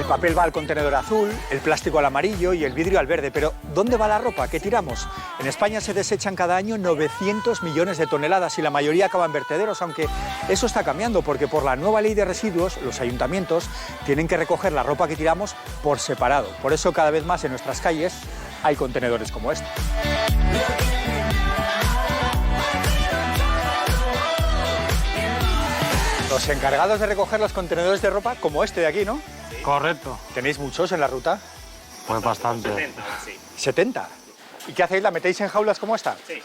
papel va al contenedor azul, el plástico al amarillo y el vidrio al verde. Pero ¿dónde va la ropa? ¿Qué tiramos? En España se desechan cada año 900 millones de toneladas y la mayoría acaba en vertederos, aunque eso está cambiando porque por la nueva ley de residuos los ayuntamientos tienen que recoger la ropa que tiramos por separado. Por eso cada vez más en nuestras calles hay contenedores como este. Los encargados de recoger los contenedores de ropa como este de aquí, ¿no? Sí. Correcto. ¿Tenéis muchos en la ruta? Pues bastante. 70, sí. ¿70? ¿Y qué hacéis? ¿La metéis en jaulas como esta? Sí.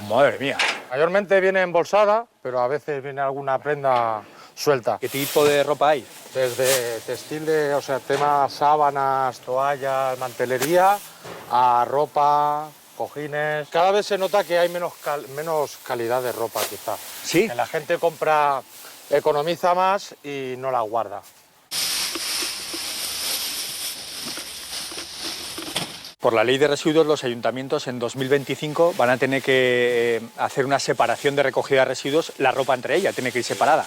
Madre mía. Mayormente viene embolsada, pero a veces viene alguna prenda suelta. ¿Qué tipo de ropa hay? Desde textil, o sea, temas sábanas, toallas, mantelería, a ropa, cojines. Cada vez se nota que hay menos calidad de ropa, quizá. ¿Sí? Que la gente compra, economiza más y no la guarda. Por la ley de residuos, los ayuntamientos en 2025 van a tener que hacer una separación de recogida de residuos, la ropa entre ellas tiene que ir separada.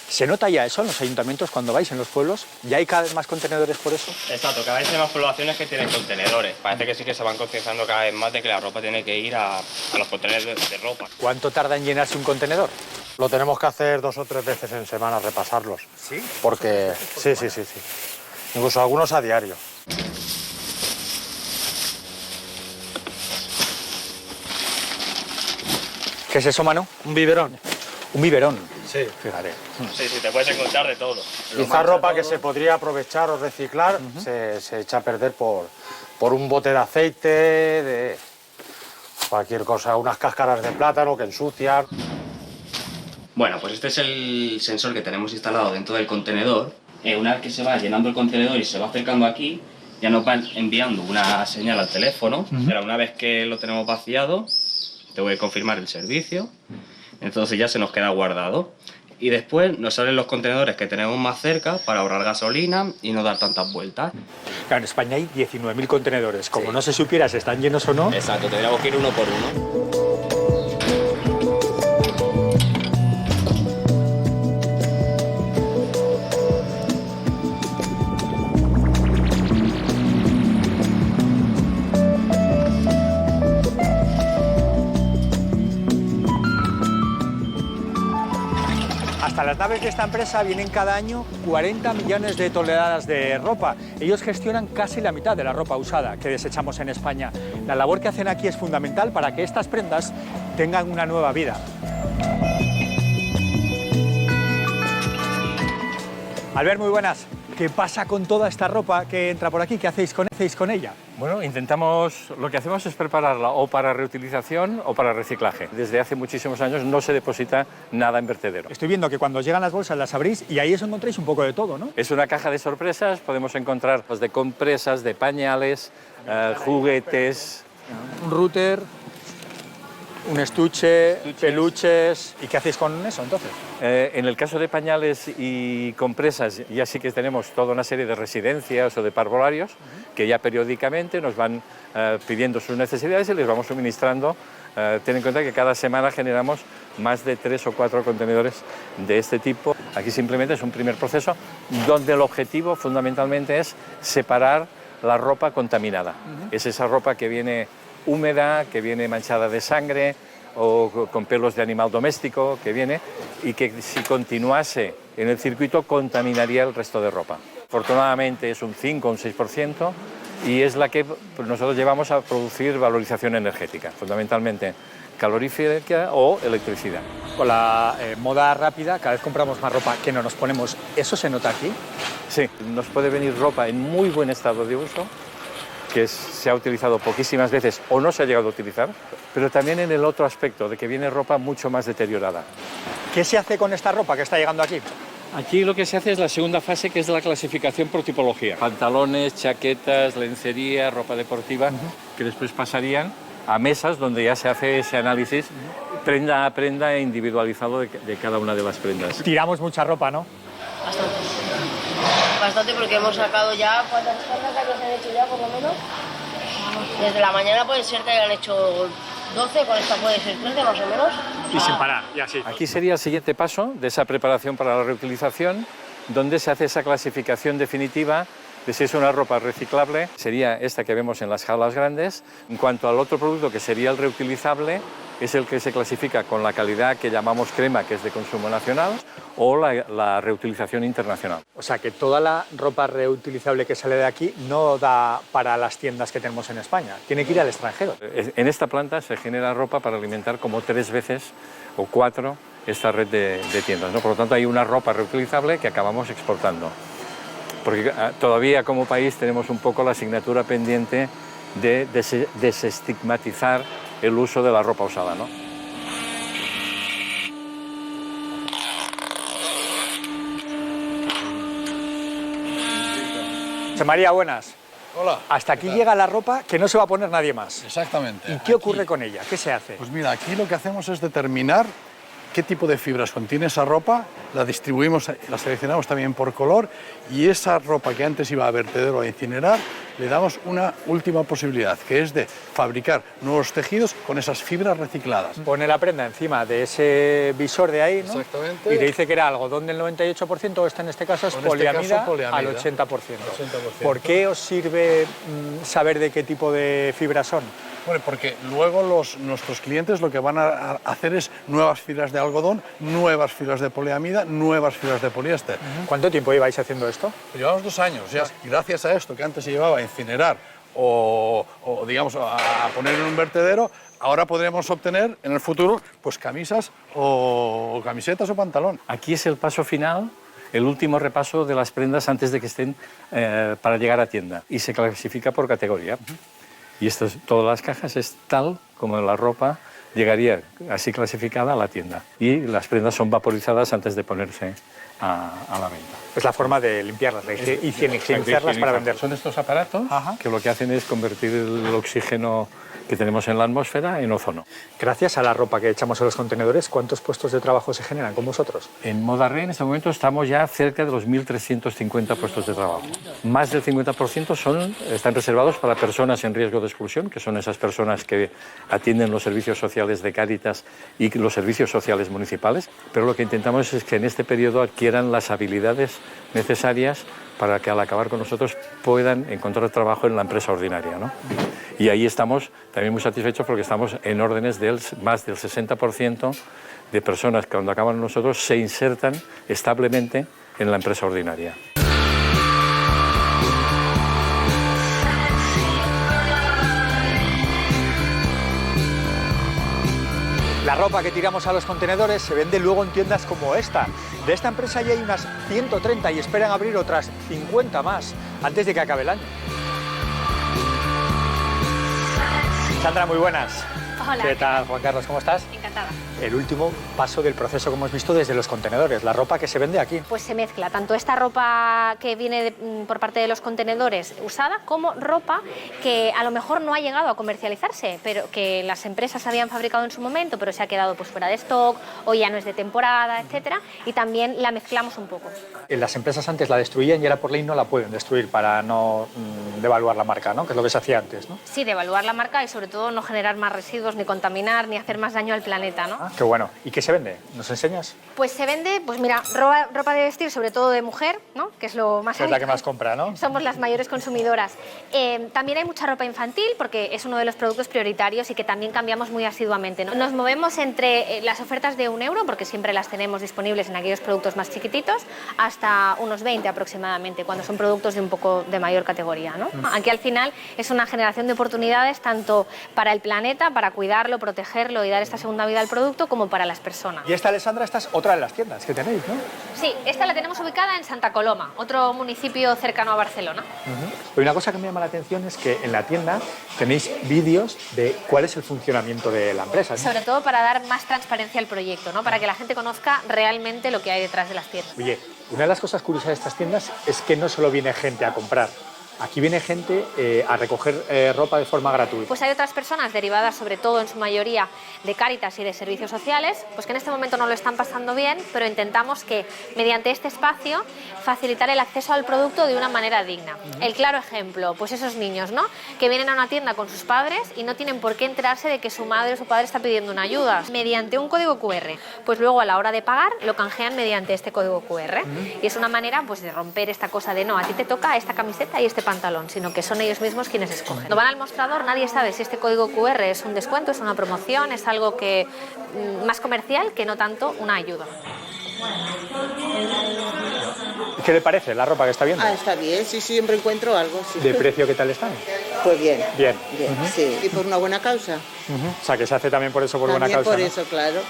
¿Se nota ya eso en los ayuntamientos cuando vais en los pueblos? ¿Ya hay cada vez más contenedores por eso? Exacto, cada vez hay más poblaciones que tienen contenedores. Parece que sí que se van concienciando cada vez más de que la ropa tiene que ir a los contenedores de ropa. ¿Cuánto tarda en llenarse un contenedor? Lo tenemos que hacer 2 o 3 veces en semana, repasarlos. ¿Sí? Porque sí. Incluso algunos a diario. ¿Qué es eso, Manu? Un biberón. Un biberón. Sí. Fíjate. Sí, te puedes encontrar de todo. Quizá ropa que se podría aprovechar o reciclar se echa a perder por un bote de aceite, de cualquier cosa, unas cáscaras de plátano que ensucian. Bueno, pues este es el sensor que tenemos instalado dentro del contenedor. Una vez que se va llenando el contenedor y se va acercando aquí, ya nos va enviando una señal al teléfono. Pero una vez que lo tenemos vaciado, te voy a confirmar el servicio. Entonces ya se nos queda guardado. Y después nos salen los contenedores que tenemos más cerca para ahorrar gasolina y no dar tantas vueltas. Claro, en España hay 19.000 contenedores. Como Sí. no se supiera si están llenos o no. Exacto, tendríamos que ir uno por uno. Hasta las naves de esta empresa vienen cada año 40 millones de toneladas de ropa. Ellos gestionan casi la mitad de la ropa usada que desechamos en España. La labor que hacen aquí es fundamental para que estas prendas tengan una nueva vida. Albert, muy buenas. ¿Qué pasa con toda esta ropa que entra por aquí? ¿Qué hacéis con ella? Bueno, lo que hacemos es prepararla o para reutilización o para reciclaje. Desde hace muchísimos años no se deposita nada en vertedero. Estoy viendo que cuando llegan las bolsas las abrís y ahí os encontráis un poco de todo, ¿no? Es una caja de sorpresas, podemos encontrar de compresas, de pañales, juguetes. Un router, un estuche, peluches. ¿Y qué hacéis con eso entonces? En el caso de pañales y compresas ya sí que tenemos toda una serie de residencias o de parvularios que ya periódicamente nos van pidiendo sus necesidades y les vamos suministrando. Ten en cuenta que cada semana generamos más de 3 o 4 contenedores de este tipo. Aquí simplemente es un primer proceso donde el objetivo fundamentalmente es separar la ropa contaminada. Es esa ropa que viene húmeda, que viene manchada de sangre o con pelos de animal doméstico que viene y que si continuase en el circuito contaminaría el resto de ropa. Afortunadamente es un 5 o un 6% y es la que nosotros llevamos a producir valorización energética, fundamentalmente calorífica o electricidad. Con la moda rápida, cada vez compramos más ropa que no nos ponemos. ¿Eso se nota aquí? Sí, nos puede venir ropa en muy buen estado de uso, que se ha utilizado poquísimas veces o no se ha llegado a utilizar, pero también en el otro aspecto, de que viene ropa mucho más deteriorada. ¿Qué se hace con esta ropa que está llegando aquí? Aquí lo que se hace es la segunda fase, que es la clasificación por tipología. Pantalones, chaquetas, lencería, ropa deportiva, que después pasarían a mesas donde ya se hace ese análisis prenda a prenda individualizado de cada una de las prendas. Tiramos mucha ropa, ¿no? Bastante porque hemos sacado ya, ¿cuántas cargas que se han hecho ya por lo menos? Desde la mañana puede ser que hayan hecho 12, con esta puede ser 13 más o menos. Y sin parar, y así. Aquí sería el siguiente paso de esa preparación para la reutilización, donde se hace esa clasificación definitiva de si es una ropa reciclable, sería esta que vemos en las jaulas grandes. En cuanto al otro producto, que sería el reutilizable, es el que se clasifica con la calidad que llamamos crema, que es de consumo nacional, o la reutilización internacional. O sea que toda la ropa reutilizable que sale de aquí no da para las tiendas que tenemos en España, tiene que ir al extranjero. En esta planta se genera ropa para alimentar como 3 veces o 4 esta red de tiendas, ¿no? Por lo tanto, hay una ropa reutilizable que acabamos exportando. Porque todavía como país tenemos un poco la asignatura pendiente de desestigmatizar el uso de la ropa usada, ¿no? José María, buenas. Hola. Hasta aquí llega la ropa que no se va a poner nadie más. Exactamente. ¿Y qué ocurre con ella? ¿Qué se hace? Pues mira, aquí lo que hacemos es determinar qué tipo de fibras contiene esa ropa, la distribuimos, la seleccionamos también por color y esa ropa que antes iba a vertedero o a incinerar, le damos una última posibilidad, que es de fabricar nuevos tejidos con esas fibras recicladas. Pone la prenda encima de ese visor de ahí, ¿no? Exactamente. Y te dice que era algodón del 98%, o esta en este caso es O en este poliamida, caso, poliamida. al 80%. 80%. ¿Por qué os sirve saber de qué tipo de fibras son? Bueno, porque luego nuestros clientes lo que van a hacer es nuevas fibras de algodón, nuevas fibras de poliamida, nuevas fibras de poliéster. ¿Cuánto tiempo lleváis haciendo esto? Llevamos 2 años ya. Y gracias a esto que antes se llevaba a incinerar o digamos, a poner en un vertedero, ahora podremos obtener en el futuro pues camisas o camisetas o pantalón. Aquí es el paso final, el último repaso de las prendas antes de que estén para llegar a tienda. Y se clasifica por categoría. Y todas las cajas es tal como la ropa llegaría así clasificada a la tienda. Y las prendas son vaporizadas antes de ponerse a la venta. Es la forma de limpiarlas, de higienizarlas para vender. Son estos aparatos Ajá. que lo que hacen es convertir el oxígeno que tenemos en la atmósfera en ozono. Gracias a la ropa que echamos en los contenedores, ¿cuántos puestos de trabajo se generan con vosotros? En Modarre en este momento estamos ya cerca de los 1.350 puestos de trabajo. Más del 50% están reservados para personas en riesgo de exclusión, que son esas personas que atienden los servicios sociales de Cáritas y los servicios sociales municipales. Pero lo que intentamos es que en este periodo adquieran las habilidades necesarias para que al acabar con nosotros puedan encontrar trabajo en la empresa ordinaria, ¿no? Y ahí estamos también muy satisfechos porque estamos en órdenes del más del 60% de personas que cuando acaban con nosotros se insertan establemente en la empresa ordinaria. La ropa que tiramos a los contenedores se vende luego en tiendas como esta. De esta empresa ya hay unas 130 y esperan abrir otras 50 más antes de que acabe el año. Sandra, muy buenas. Hola. ¿Qué tal, Juan Carlos? ¿Cómo estás? Encantada. El último paso del proceso que hemos visto desde los contenedores, la ropa que se vende aquí. Pues se mezcla tanto esta ropa que viene por parte de los contenedores usada como ropa que a lo mejor no ha llegado a comercializarse, pero que las empresas habían fabricado en su momento, pero se ha quedado pues fuera de stock o ya no es de temporada, etcétera, y también la mezclamos un poco. Las empresas antes la destruían y ahora por ley no la pueden destruir para no devaluar la marca, ¿no? Que es lo que se hacía antes, ¿no? Sí, devaluar la marca y sobre todo no generar más residuos, ni contaminar, ni hacer más daño al planeta, ¿no? Ah, qué bueno. ¿Y qué se vende? ¿Nos enseñas? Pues se vende, pues mira, ropa de vestir, sobre todo de mujer, ¿no? Que es lo más Es la que más compra, ¿no? Somos las mayores consumidoras. También hay mucha ropa infantil porque es uno de los productos prioritarios y que también cambiamos muy asiduamente, ¿no? Nos movemos entre las ofertas de €1, porque siempre las tenemos disponibles en aquellos productos más chiquititos, hasta unos 20 aproximadamente, cuando son productos de un poco de mayor categoría, ¿no? Aquí al final es una generación de oportunidades tanto para el planeta, para cuidarlo, protegerlo y dar esta segunda vida al producto, como para las personas. Y esta, Alessandra, esta es otra de las tiendas que tenéis, ¿no? Sí, esta la tenemos ubicada en Santa Coloma, otro municipio cercano a Barcelona. Y una cosa que me llama la atención es que en la tienda tenéis vídeos de cuál es el funcionamiento de la empresa, ¿no? Sobre todo para dar más transparencia al proyecto, ¿no? Para que la gente conozca realmente lo que hay detrás de las tiendas. Oye, una de las cosas curiosas de estas tiendas es que no solo viene gente a comprar Aquí viene gente a recoger ropa de forma gratuita. Pues hay otras personas derivadas, sobre todo en su mayoría, de Cáritas y de servicios sociales, pues que en este momento no lo están pasando bien, pero intentamos que mediante este espacio facilitar el acceso al producto de una manera digna. El claro ejemplo, pues esos niños, ¿no?, que vienen a una tienda con sus padres y no tienen por qué enterarse de que su madre o su padre está pidiendo una ayuda. Mediante un código QR, pues luego a la hora de pagar lo canjean mediante este código QR. Y es una manera pues de romper esta cosa de no, a ti te toca esta camiseta y este pantalón, sino que son ellos mismos quienes escogen. Cuando van al mostrador nadie sabe si este código QR es un descuento, es una promoción, es algo que más comercial que no tanto una ayuda. ¿Qué le parece la ropa que está viendo? Ah, está bien, sí, siempre encuentro algo. Sí. ¿De precio qué tal están? Pues bien. Bien. Bien, sí. Y por una buena causa. O sea, que se hace también por eso, por buena También causa, por ¿no? eso, claro.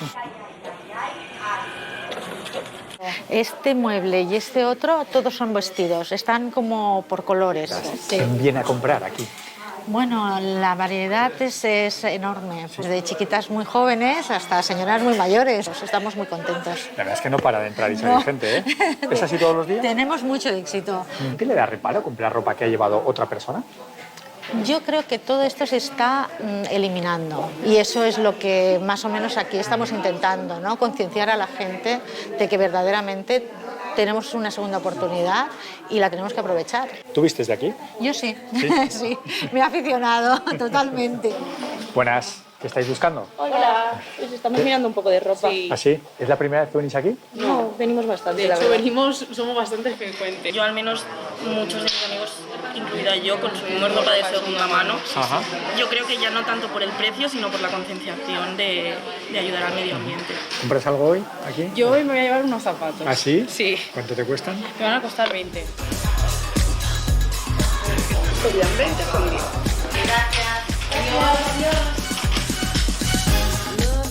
Este mueble y este otro, todos son vestidos, están como por colores. ¿Quién viene a comprar aquí? Bueno, la variedad es enorme, desde chiquitas muy jóvenes hasta señoras muy mayores. Estamos muy contentos. La verdad es que no para de entrar y salir No. gente, ¿eh? ¿Es así todos los días? Tenemos mucho éxito. ¿Qué le da reparo comprar ropa que ha llevado otra persona? Yo creo que todo esto se está eliminando y eso es lo que más o menos aquí estamos intentando, ¿no? Concienciar a la gente de que verdaderamente tenemos una segunda oportunidad y la tenemos que aprovechar. ¿Tú vistes de aquí? Yo sí, sí, me he aficionado totalmente. Buenas, ¿qué estáis buscando? Hola, pues estamos mirando un poco de ropa. Sí. ¿Así? ¿Es la primera vez que venís aquí? No, venimos bastante. De la hecho, verdad. somos bastante frecuentes. Yo al menos, muchos de mis amigos, incluida yo, consumimos ropa de segunda mano. Ajá. Yo creo que ya no tanto por el precio, sino por la concienciación de ayudar al medio ambiente. ¿Compras algo hoy aquí? Yo hoy me voy a llevar unos zapatos. ¿Ah, sí? Sí. ¿Cuánto te cuestan? Me van a costar 20. Serían 20 con 10. Gracias. Adiós.